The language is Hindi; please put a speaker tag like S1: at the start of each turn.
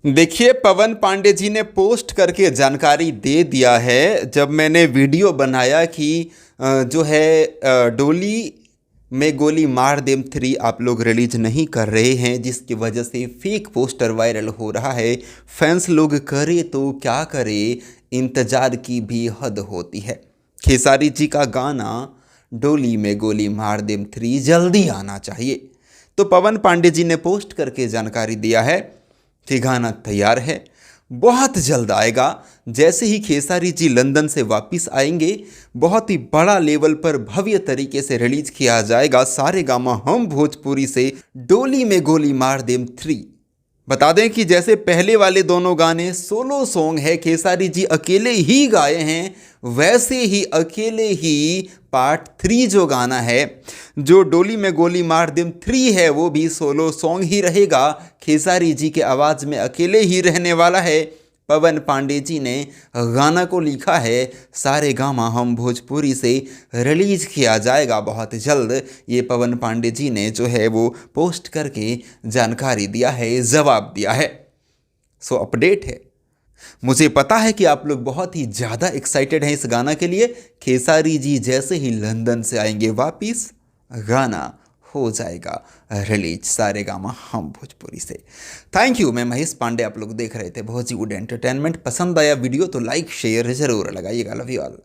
S1: देखिए, पवन पांडे जी ने पोस्ट करके जानकारी दे दिया है। जब मैंने वीडियो बनाया कि जो है डोली में गोली मार देम 3 आप लोग रिलीज नहीं कर रहे हैं, जिसकी वजह से फेक पोस्टर वायरल हो रहा है। फैंस लोग करे तो क्या करे, इंतजार की भी हद होती है। खेसारी जी का गाना डोली में गोली मार देम 3 जल्दी आना चाहिए। तो पवन पांडे जी ने पोस्ट करके जानकारी दिया है कि गाना तैयार है, बहुत जल्द आएगा। जैसे ही खेसारी जी लंदन से वापस आएंगे, बहुत ही बड़ा लेवल पर भव्य तरीके से रिलीज किया जाएगा सारेगामा हम भोजपुरी से डोली में गोली मार देम 3। बता दें कि जैसे पहले वाले दोनों गाने सोलो सॉन्ग है, खेसारी जी अकेले ही गाए हैं, वैसे ही अकेले ही पार्ट 3 जो गाना है, जो डोली में गोली मार देम 3 है, वो भी सोलो सॉन्ग ही रहेगा। खेसारी जी के आवाज़ में अकेले ही रहने वाला है। पवन पांडे जी ने गाना को लिखा है, सारेगामा हम भोजपुरी से रिलीज किया जाएगा बहुत जल्द। ये पवन पांडे जी ने जो है वो पोस्ट करके जानकारी दिया है, जवाब दिया है। सो अपडेट है। मुझे पता है कि आप लोग बहुत ही ज़्यादा एक्साइटेड हैं इस गाना के लिए। खेसारी जी जैसे ही लंदन से आएंगे वापिस, गाना हो जाएगा रिलीज सारेगामा हम भोजपुरी से। थैंक यू, मैं महेश पांडे, आप लोग देख रहे थे बहुत ही गुड एंटरटेनमेंट। पसंद आया वीडियो तो लाइक शेयर ज़रूर लगाइएगा। Love you all.